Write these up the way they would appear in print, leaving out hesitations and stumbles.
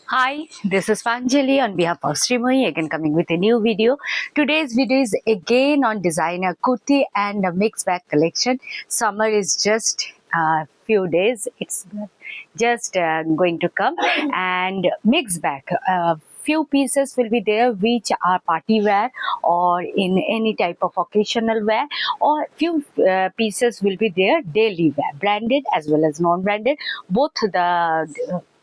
Hi, this is Panjali on behalf of Srimoi again coming with a new video. Today's video is again on designer kurti and a mixed bag collection. Summer is just a few days. It's just going to come and mixed bag. Few pieces will be there which are party wear or in any type of occasional wear, or few pieces will be there daily wear, branded as well as non-branded.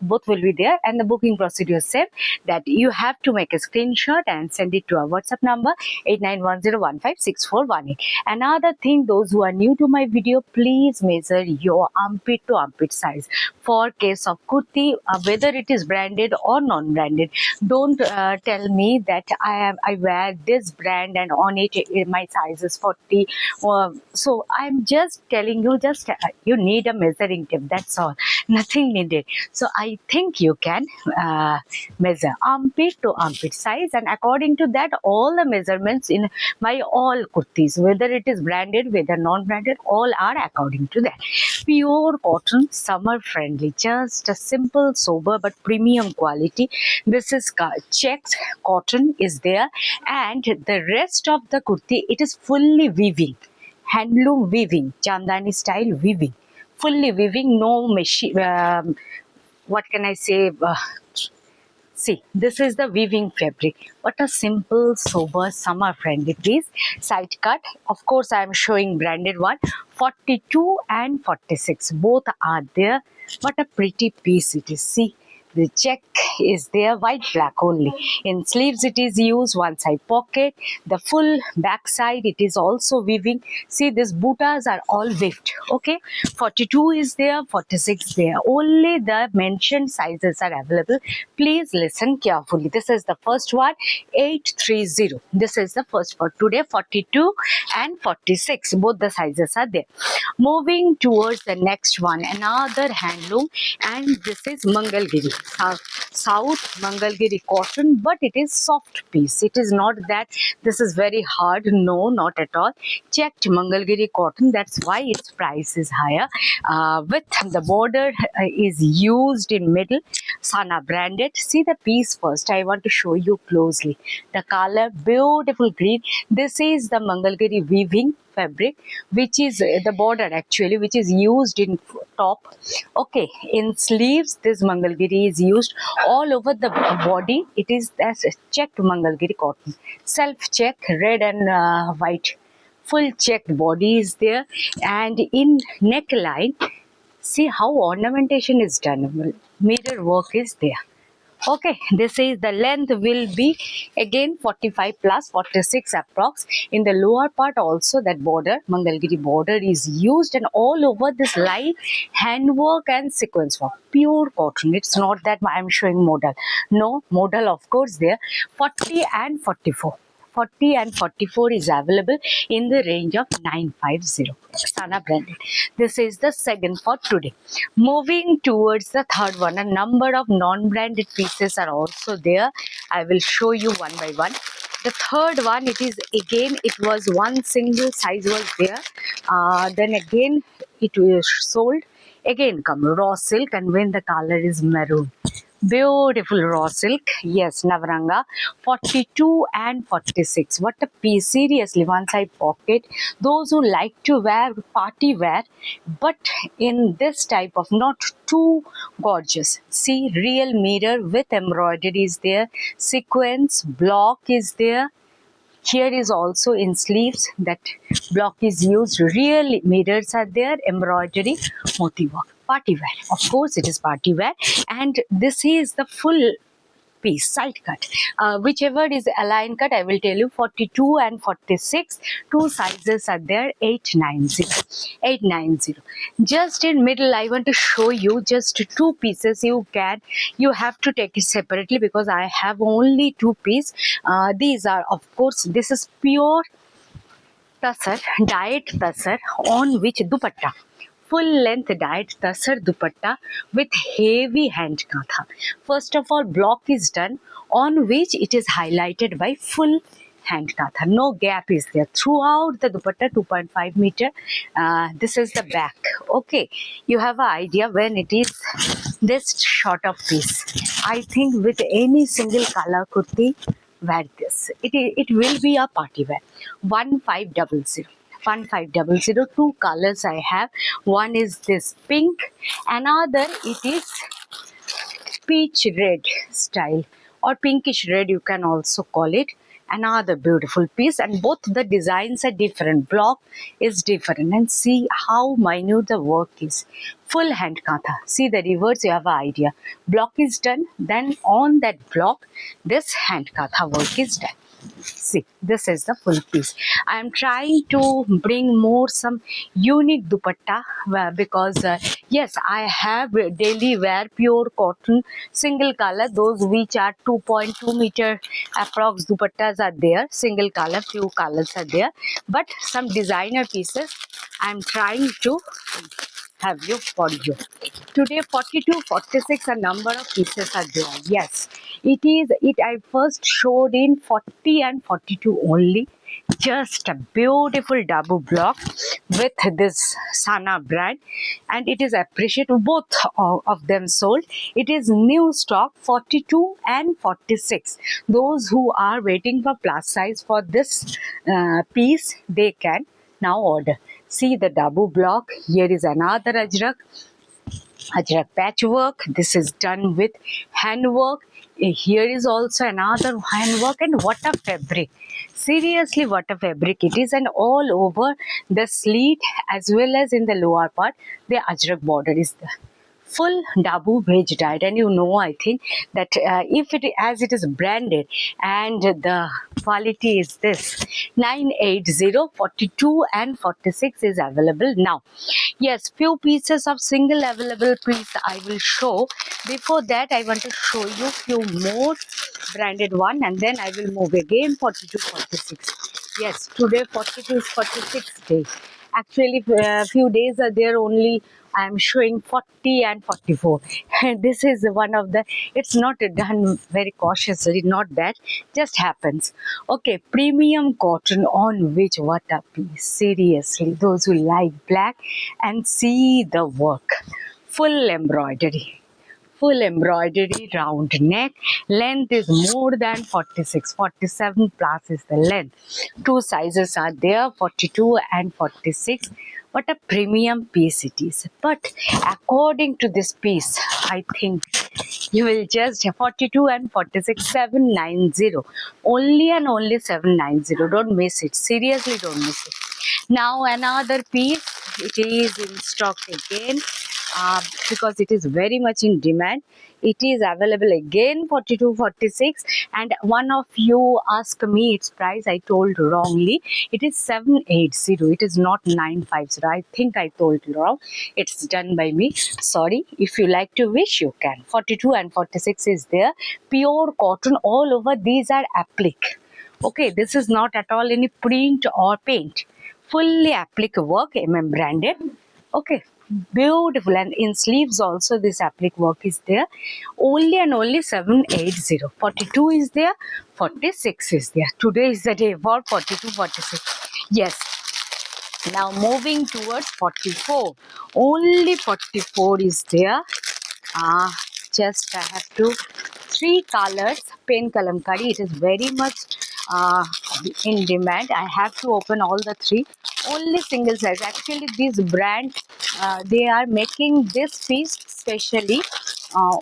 Both will be there, and the booking procedure is same, that you have to make a screenshot and send it to our WhatsApp number 8910156418. Another thing, those who are new to my video, please measure your armpit to armpit size for case of kurti, whether it is branded or non-branded. Don't tell me that I wear this brand and on it my size is 40. So I'm just telling you, just you need a measuring tape, that's all, nothing needed. So I think you can measure armpit to armpit size, and according to that all the measurements in my all kurtis, whether it is branded whether non-branded, all are according to that. Pure cotton, summer friendly, just a simple sober but premium quality. This is checked cotton is there, and the rest of the kurti, it is fully weaving, handloom weaving, chandani style weaving, fully weaving, no machine. What can I say? See, this is the weaving fabric. What a simple, sober, summer-friendly piece. Side cut. Of course, I am showing branded one. 42 and 46. Both are there. What a pretty piece it is. See, the check is there, white black only. In sleeves it is used, one side pocket. The full back side it is also weaving. See, these buttas are all weaved. Okay, 42 is there, 46 there. Only the mentioned sizes are available. Please listen carefully. This is the first one, 830. This is the first for today, 42 and 46. Both the sizes are there. Moving towards the next one, another handloom, and this is Mangalgiri. South Mangalgiri cotton, but it is soft piece. It is not that this is very hard. No, not at all. Checked Mangalgiri cotton. That's why its price is higher. With the border is used in middle. Sana branded. See the piece first. I want to show you closely. The color, beautiful green. This is the Mangalgiri weaving fabric, which is the border actually, which is used in top. Okay, in sleeves this Mangalgiri is used. All over the body it is as checked Mangalgiri cotton, self check, red and white, full checked body is there. And in neckline, see how ornamentation is done, mirror work is there. Okay, this is the length will be again 45 plus 46 approx. In the lower part also that border, Mangalgiri border is used, and all over this light handwork and sequence work. Pure cotton. It's not that I am showing model. No, model of course there. 40 and 44. 40 and 44 is available in the range of 950. Sana branded. This is the second for today. Moving towards the third one, a number of non-branded pieces are also there. I will show you one by one. The third one, it is again, it was one single size was there. Then again, it was sold. Again come raw silk, and when the color is maroon. Beautiful raw silk. Yes, Navaranga. 42 and 46. What a piece. Seriously, one side pocket. Those who like to wear party wear, but in this type of, not too gorgeous. See, real mirror with embroidery is there. Sequence, block is there. Here is also in sleeves that block is used. Real mirrors are there. Embroidery, moti work. Party wear. Of course, it is party wear. And this is the full piece, side cut. Whichever is align cut, I will tell you 42 and 46. Two sizes are there, 890. 890. Just in middle, I want to show you just two pieces. You have to take it separately because I have only two pieces. These are, of course, this is pure tasar, dyed tasar, on which dupatta. Full length dyed tasar dupatta with heavy hand katha. First of all, block is done, on which it is highlighted by full hand katha. No gap is there throughout the dupatta. 2.5 meter. This is the back. Okay, you have an idea when it is this short of piece. I think with any single color kurti, wear this. It will be a party wear. 1500. 1500. Two colors I have. One is this pink, another it is peach red style or pinkish red, you can also call it. Another beautiful piece, and both the designs are different. Block is different, and see how minute the work is. Full hand katha. See the reverse, you have an idea. Block is done, then on that block, this hand katha work is done. See, this is the full piece. I am trying to bring more some unique dupatta because yes, I have daily wear pure cotton single color. Those which are 2.2 meter approx dupattas are there. Single color, few colors are there. But some designer pieces I am trying to have you for you. Today 42, 46 a number of pieces are there. Yes, it I first showed in 40 and 42 only. Just a beautiful double block with this Sana brand, and it is appreciated. Both of them sold. It is new stock 42 and 46. Those who are waiting for plus size for this piece, they can now order. See the double block. Here is another ajrak patchwork. This is done with handwork. Here is also another handwork, and what a fabric. Seriously, what a fabric it is, and all over the sleeve as well as in the lower part, the ajrak border is there. Full dabu veg diet, and you know, I think that if it as it is branded and the quality is this 980, 42 and 46 is available now. Yes, few pieces of single available piece I will show. Before that, I want to show you few more branded one, and then I will move again 42, 46. Yes, today 42 is 46 day. Actually, few days are there only. I am showing 40 and 44. This is one of the, it's not done very cautiously, not that, just happens. Okay, premium cotton on which what a piece. Seriously, those who like black and see the work. Full embroidery. Full embroidery, round neck. Length is more than 46. 47 plus is the length. Two sizes are there, 42 and 46. What a premium piece it is. But according to this piece, I think you will just 42 and 46, 790. Only and only 790. Don't miss it. Seriously, don't miss it. Now another piece, it is in stock again. Because it is very much in demand. It is available again 42, 46, and one of you asked me its price. I told wrongly. It is 780. It is not 950. I think I told you wrong. It's done by me. Sorry. If you like to wish, you can. 42 and 46 is there. Pure cotton all over. These are applique. Okay, this is not at all any print or paint. Fully applique work, branded. Okay, beautiful, and in sleeves also this applique work is there. Only and only 780. 42 is there, 46 is there. Today is the day for 42, 46. Yes. Now moving towards 44. Only 44 is there. Just I have to three colors. Pen kalamkari. It is very much in demand. I have to open all the three. Only single size. Actually, these brands they are making this piece specially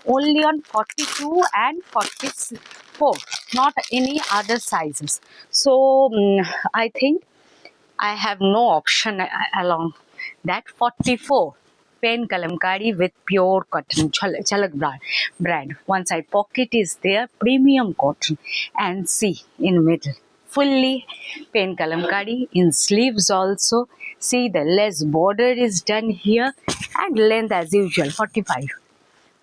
only on 42 and 44, not any other sizes. So I think I have no option along that. 44 pen kalamkari with pure cotton Chalak brand. One side pocket is there, premium cotton, and see in middle fully pen kalamkari. In sleeves also, see the less border is done here, and length as usual 45.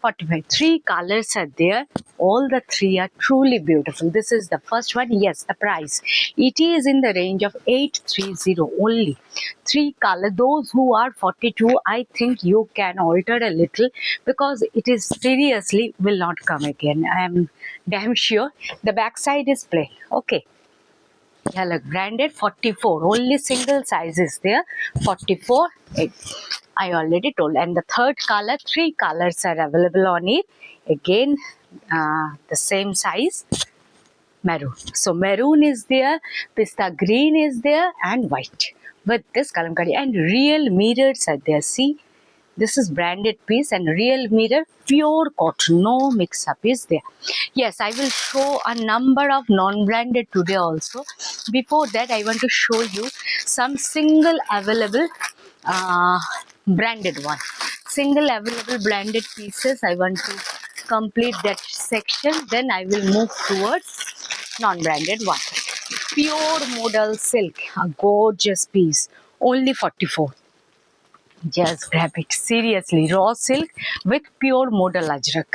45. Three colors are there. All the three are truly beautiful. This is the first one. Yes, the price. It is in the range of 830 only. Three color. Those who are 42, I think you can alter a little because it is seriously will not come again. I am damn sure. The back side is plain. Okay. Yeah, look, branded 44. Only single size is there. 44. I already told. And the third color, 3 colors are available on it. Again, the same size. Maroon. So maroon is there, pista green is there, and white with this kalamkari. And real mirrors are there. See, this is branded piece and real mirror, pure cotton, no mix up is there. Yes, I will show a number of non-branded today also. Before that, I want to show you some single available branded one. Single available branded pieces. I want to complete that section. Then I will move towards non-branded one. Pure modal silk, a gorgeous piece, only 44. Just grab it. Seriously, raw silk with pure modal ajrak.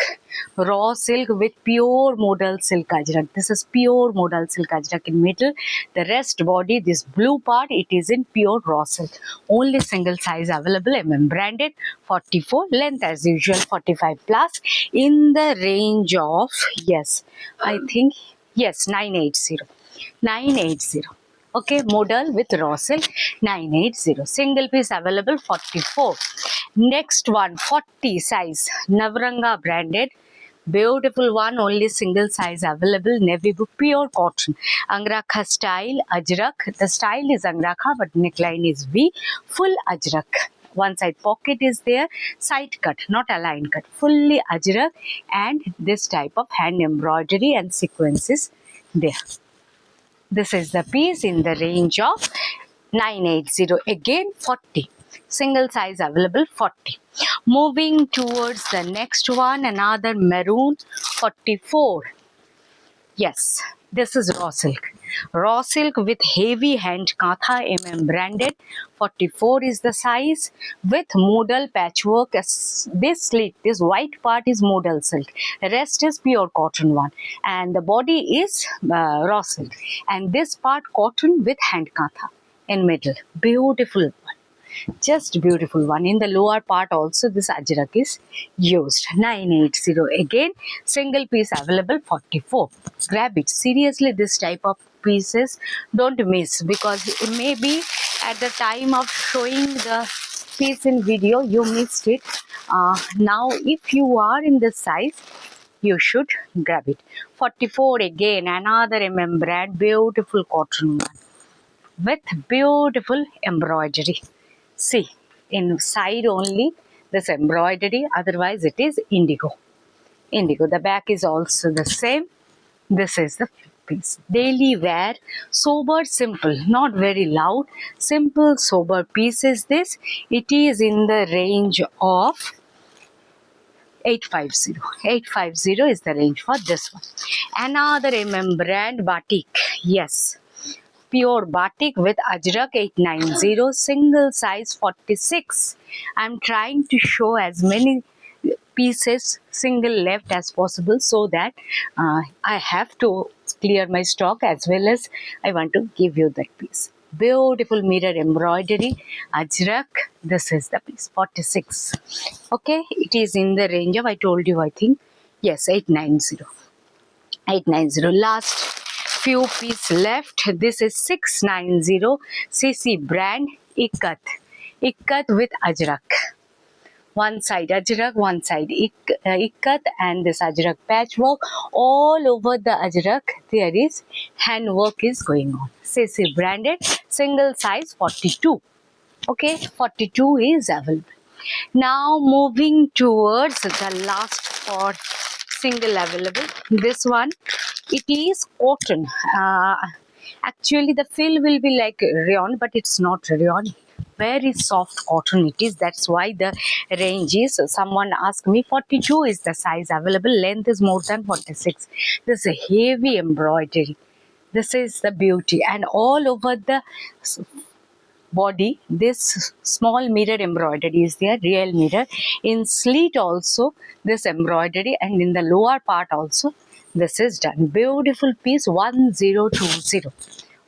Raw silk with pure modal silk ajrak. This is pure modal silk ajrak in middle. The rest body, this blue part, it is in pure raw silk. Only single size available. Branded 44. Length as usual 45 plus. In the range of, yes, I think, yes, 980. 980. Okay, modal with raw silk 980. Single piece available 44. Next one 40 size Navranga branded. Beautiful one, only single size available. Navy blue, pure cotton. Angrakha style, ajrak. The style is Angrakha, but neckline is V. Full ajrak. One side pocket is there, side cut, not a line cut. Fully ajrak, and this type of hand embroidery and sequences there. This is the piece in the range of 980. Again 40. Single size available 40. Moving towards the next one, another maroon 44. Yes, this is raw silk. Raw silk with heavy hand katha branded. 44 is the size with modal patchwork. This slit, this white part is modal silk. The rest is pure cotton one. And the body is raw silk. And this part cotton with hand katha in middle. Beautiful one. Just beautiful one. In the lower part also this ajrak is used. 980. Again, single piece available 44. Grab it. Seriously, this type of pieces don't miss, because it may be at the time of showing the piece in video you missed it. Now if you are in this size, you should grab it. 44 again, another brand, beautiful cotton one with beautiful embroidery. See, inside only this embroidery, otherwise it is indigo. Indigo. The back is also the same. This is the piece. Daily wear, sober, simple, not very loud. Simple, sober piece is this. It is in the range of 850. 850 is the range for this one. Another brand, batik. Yes. Pure batik with ajrak 890, single size 46. I'm trying to show as many pieces single left as possible, so that I have to clear my stock, as well as I want to give you that piece. Beautiful mirror embroidery ajrak. This is the piece 46. Okay, it is in the range of, I told you, I think, yes, 890. 890. Last few piece left. This is 690 CC brand Ikat. Ikat with ajrak. One side ajrak, one side ikat, and this ajrak patchwork. All over the ajrak there is handwork is going on. CC branded, single size 42. Okay, 42 is available. Now moving towards the last for single available. This one, it is cotton. Actually the feel will be like rayon, but it's not rayon. Very soft cotton it is. That's why the range is, someone asked me, 42 is the size available. Length is more than 46. This is a heavy embroidery. This is the beauty. And all over the body, this small mirror embroidery is there, real mirror. In slit also this embroidery, and in the lower part also this is done. Beautiful piece. 1020.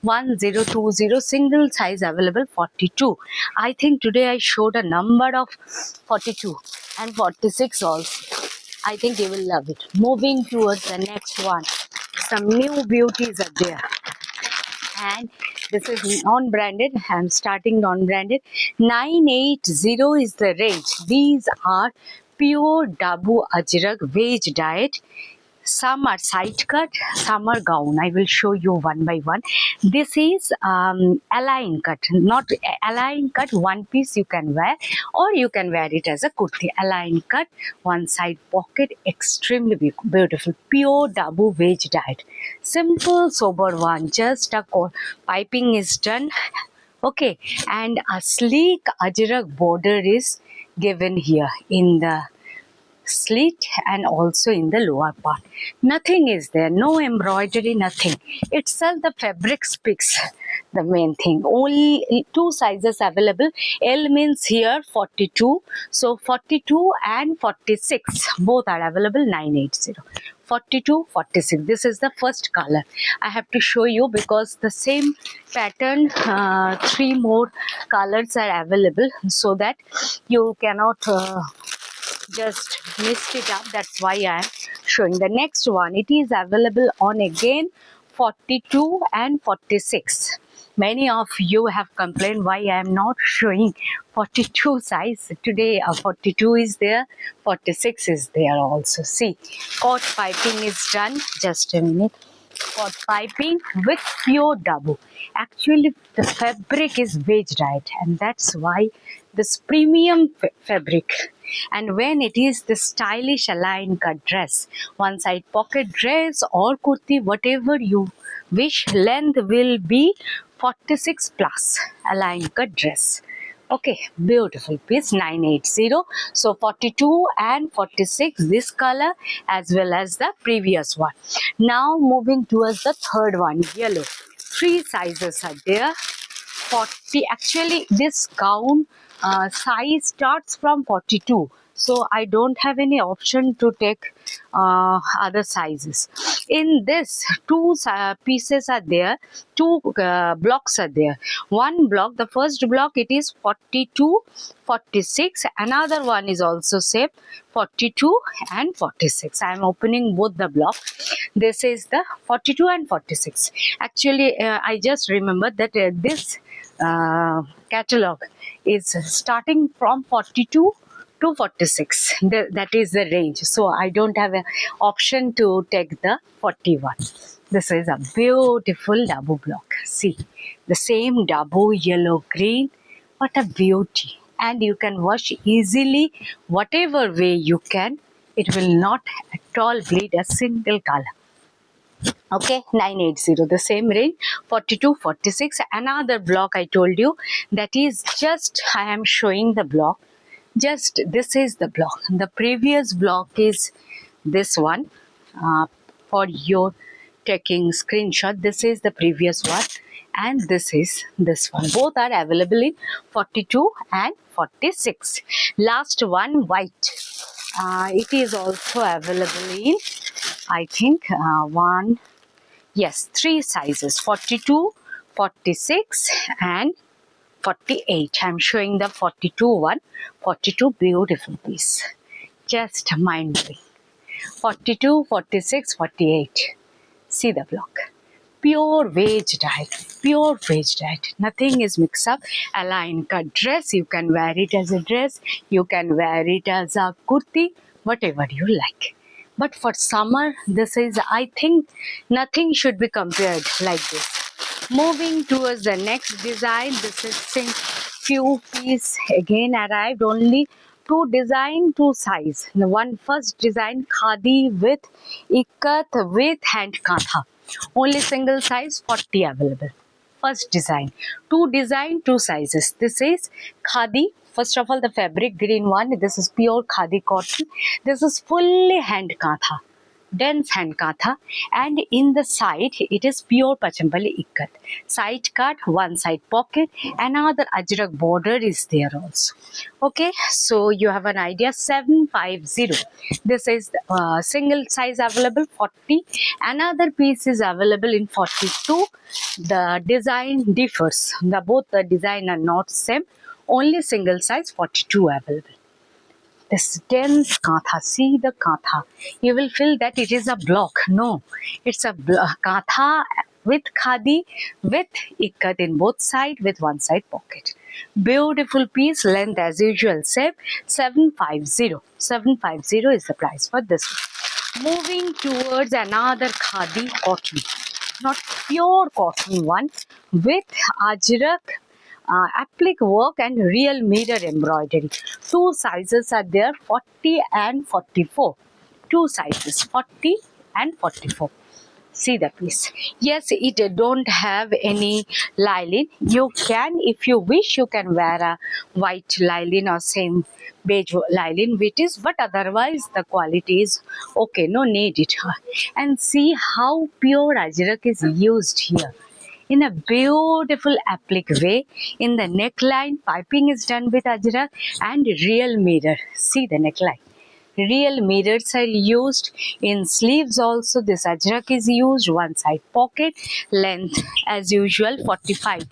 1020, single size available 42. I think today I showed a number of 42 and 46 also. I think you will love it. Moving towards the next one, some new beauties are there. and this is non-branded. I'm starting non-branded. 980 is the range. These are pure Dabu Ajrak veg diet. Some are side cut, some are gown. I will show you one by one. This is align cut, not align cut. One piece you can wear, or you can wear it as a kurti. Align cut, one side pocket, extremely beautiful. Pure Dabu veg diet. Simple, sober one. Just a piping is done. Okay, and a sleek ajrak border is given here in the slit and also in the lower part. Nothing is there, no embroidery, nothing. Itself the fabric speaks the main thing. Only two sizes available. L means here 42. So 42 and 46 both are available. 980. 42, 46. This is the first color. I have to show you because the same pattern, three more colors are available, so that you cannot just mixed it up. That's why I am showing the next one. It is available on again 42 and 46. Many of you have complained why I am not showing 42 size. Today 42 is there, 46 is there also. See, cord piping is done. Just a minute. Cord piping with pure Dabu. Actually, the fabric is veg diet, and that's why this premium fabric. And when it is the stylish align cut dress, one side pocket dress or kurti, whatever you wish, length will be 46 plus align cut dress. Okay, beautiful piece. 980. So 42 and 46, this color as well as the previous one. Now moving towards the third one, yellow. Three sizes are there. 40. Actually, this gown size starts from 42. So I don't have any option to take other sizes. In this, two pieces are there, two blocks are there. One block, the first block, it is 42, 46. Another one is also same, 42 and 46. I am opening both the block. This is the 42 and 46. Actually, I just remembered that this catalog is starting from 42 to 46. That is the range. So I don't have an option to take the 41. This is a beautiful Dabu block. See, the same Dabu yellow green. What a beauty. And you can wash easily whatever way you can. It will not at all bleed a single color. Okay, 980, the same range. 42, 46. Another block I told you, that is just, I am showing the block. Just this is the block. The previous block is this one. For your taking screenshot, this is the previous one, and this is this one. Both are available in 42 and 46. Last one, white. It is also available in, I think, three sizes, 42, 46 and 48. I'm showing the 42 one. 42, beautiful piece. Just mind-blowing. 42, 46, 48. See the block. Pure veg diet. Pure veg diet. Nothing is mixed up. Align cut dress. You can wear it as a dress. You can wear it as a kurti. Whatever you like. But for summer, this is, I think, nothing should be compared like this. Moving towards the next design, this is few piece again arrived. Only two design, two size. The one first design, khadi with ikat with hand kantha. Only single size, 40 available. First design. Two design, two sizes. This is khadi. First of all, the fabric green one. This is pure khadi cotton. This is fully hand kantha. Dense hand kantha, and in the side it is pure Pachampali ikat. Side cut, one side pocket, another ajrak border is there also. Okay, so you have an idea. 750. This is single size available 40. Another piece is available in 42. The design differs. Both the design are not same. Only single size 42 available. This dense kantha, see the kantha. You will feel that it is a block. No, it's a kantha with khadi, with ikat in both side, with one side pocket. Beautiful piece, length as usual, same 750. 750 is the price for this one. Moving towards another khadi cotton, not pure cotton one, with ajrak applique work and real mirror embroidery. Two sizes are there, 40 and 44. Two sizes, 40 and 44. See the piece. Yes, it don't have any lining. You can, if you wish, you can wear a white lining or same beige lining with it, but otherwise the quality is okay, no need it. And see how pure ajrak is used here in a beautiful applique way. In the neckline, piping is done with ajrak and real mirror. See the neckline. Real mirrors are used in sleeves also. This ajrak is used. One side pocket, length as usual 45,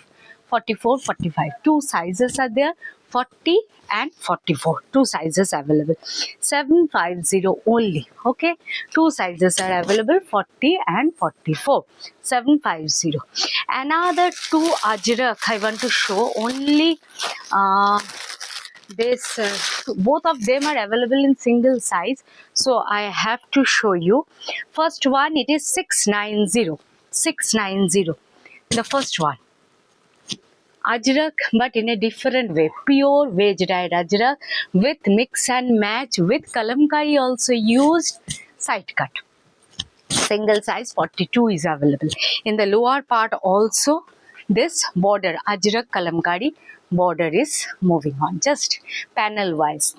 44, 45. Two sizes are there, 40 and 44. Two sizes available. 750 only. Okay, two sizes are available, 40 and 44. 750. Another two ajrak I want to show only. This both of them are available in single size, so I have to show you. First one, it is 690. 690, the first one, ajrak, but in a different way, pure veg dyed ajrak with mix and match with kalamkari also used, side cut. Single size 42 is available. In the lower part also, this border ajrak kalamkari border is moving on, just panel wise.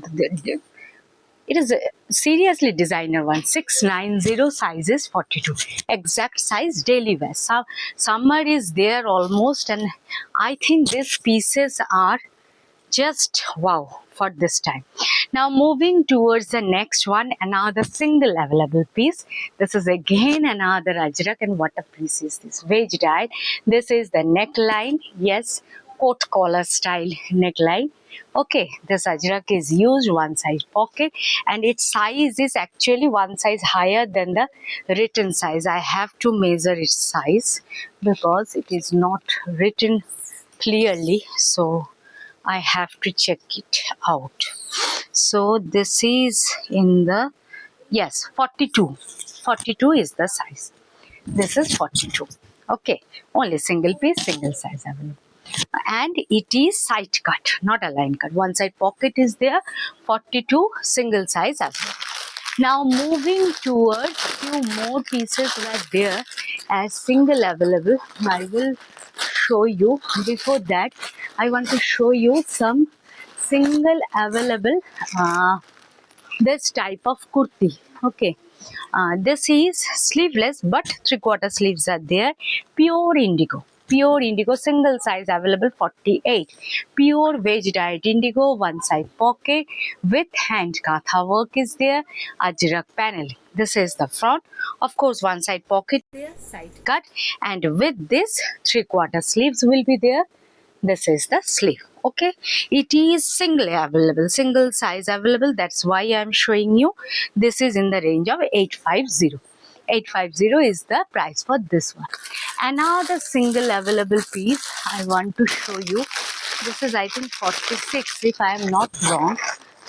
It is a seriously designer one. 690, size is 42. Exact size, daily wear. Summer is there almost, and I think these pieces are just wow for this time. Now moving towards the next one, another single available piece. This is again another ajrak, and what a piece is this, veg dyed. This is the neckline, yes, coat collar style neckline. Okay, this ajrak is used, one size pocket, and its size is actually one size higher than the written size. I have to measure its size because it is not written clearly, so I have to check it out. So this is in the, yes, 42. 42 is the size. This is 42. Okay, only single piece, single size available. And it is side cut, not a line cut. One side pocket is there, 42, single size available. Now moving towards few more pieces were there as single available. I will show you. Before that, I want to show you some single available this type of kurti. Okay, this is sleeveless, but 3/4 sleeves are there. Pure indigo. Pure indigo, single size available, 48. Pure veg dyed indigo, one side pocket with hand katha work is there. Ajrak paneling. This is the front. Of course, one side pocket there, side cut, and with this 3/4 sleeves will be there. This is the sleeve. Okay, it is single available, single size available. That's why I am showing you. This is in the range of 850. 850 is the price for this one. Another single available piece I want to show you. This is, I think, 46, if I am not wrong.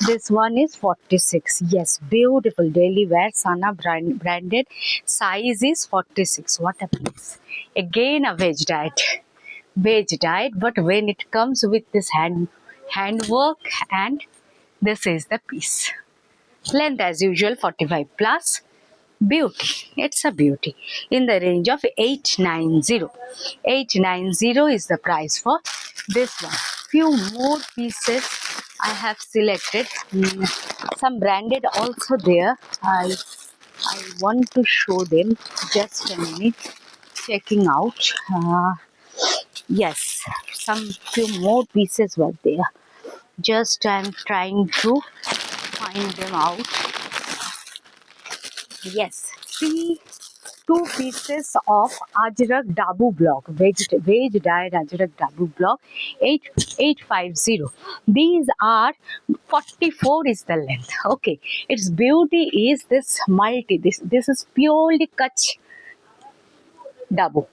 This one is 46. Yes, beautiful daily wear, Sana branded. Size is 46. What a piece. Again a veg dyed. Veg dyed, but when it comes with this hand work, and this is the piece. Length as usual 45 plus. Beauty, it's a beauty, in the range of 890. 890 is the price for this one. Few more pieces I have selected. Some branded also there. I want to show them. Just a minute, checking out. Yes, some few more pieces were there. Just I'm trying to find them out. Yes, see, two pieces of ajrak dabu block, veg dyed ajrak dabu block, 850. These are 44 is the length. Okay, its beauty is this multi. This is purely Kutch dabu.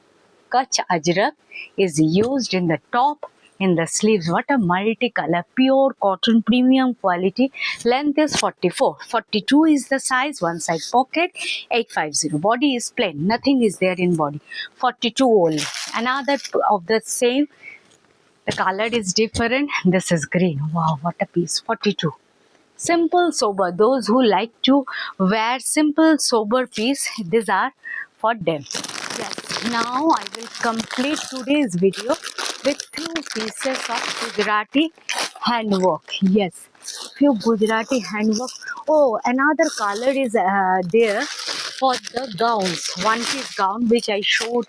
Kutch Ajrak is used in the top, in the sleeves. What a multicolor, pure cotton, premium quality. Length is 44. 42 is the size, one side pocket, 850. Body is plain, nothing is there in body. 42 only. Another of the same, the color is different. This is green. Wow, what a piece. 42. Simple, sober. Those who like to wear simple, sober piece, these are for them. Yes, now I will complete today's video with few pieces of Gujarati handwork. Yes, few Gujarati handwork. Oh, another color is there for the gowns. One piece gown which I showed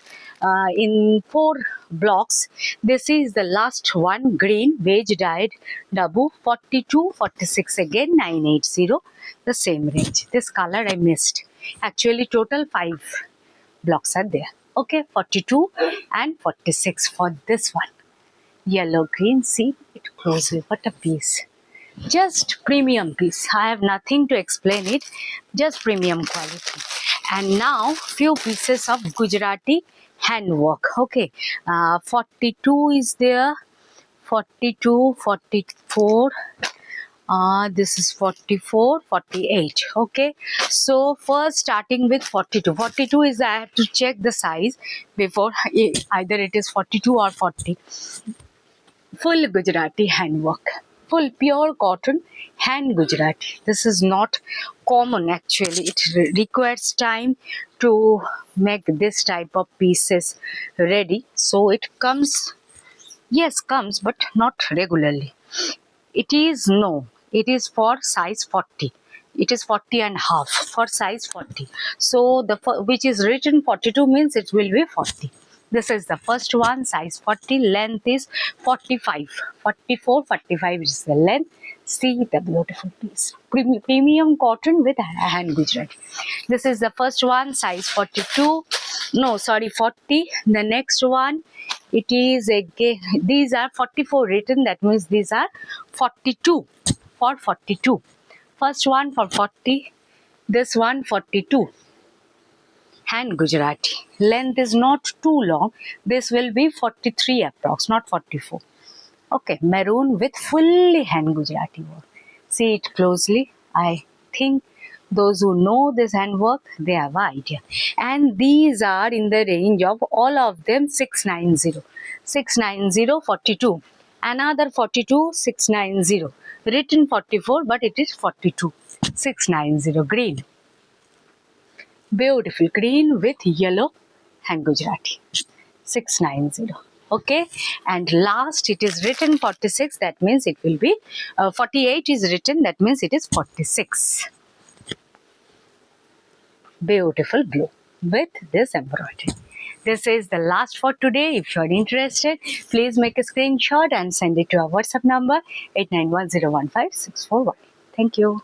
in 4 blocks. This is the last one, green beige dyed double, 42, 46 again, 980, the same range. This color I missed. Actually total 5 blocks are there. Okay, 42 and 46 for this one. Yellow green, see it closely. What a piece. Just premium piece. I have nothing to explain it. Just premium quality. And now few pieces of Gujarati handwork. Okay, 42 is there. 42, 44. This is 44, 48. Okay, so first starting with 42. 42 is, I have to check the size before either it is 42 or 40. Full Gujarati handwork, full pure cotton hand Gujarati. This is not common actually. It requires time to make this type of pieces ready. So it comes, yes, comes, but not regularly. It is it is for size 40. It is 40 and half for size 40. So the which is written 42 means it will be 40. This is the first one, size 40, length is 45, 44, 45 is the length. See the beautiful piece. Premium cotton with hand Gujarati. This is the first one, size 42. No, sorry, 40. The next one, it is again, these are 44 written, that means these are 42 for 42. First one for 40, this one 42. Hand Gujarati. Length is not too long. This will be 43 approx, not 44. Okay, maroon with fully hand Gujarati work. See it closely. I think those who know this handwork, they have an idea. And these are in the range of all of them 690. 690, 42. Another 42, 690. Written 44, but it is 42. 690, green. Beautiful green with yellow hand Gujarati. 690. Okay, and last it is written 46, that means it will be 48 is written, that means it is 46. Beautiful blue with this embroidery. This is the last for today. If you are interested, please make a screenshot and send it to our WhatsApp number 89101564. Thank you.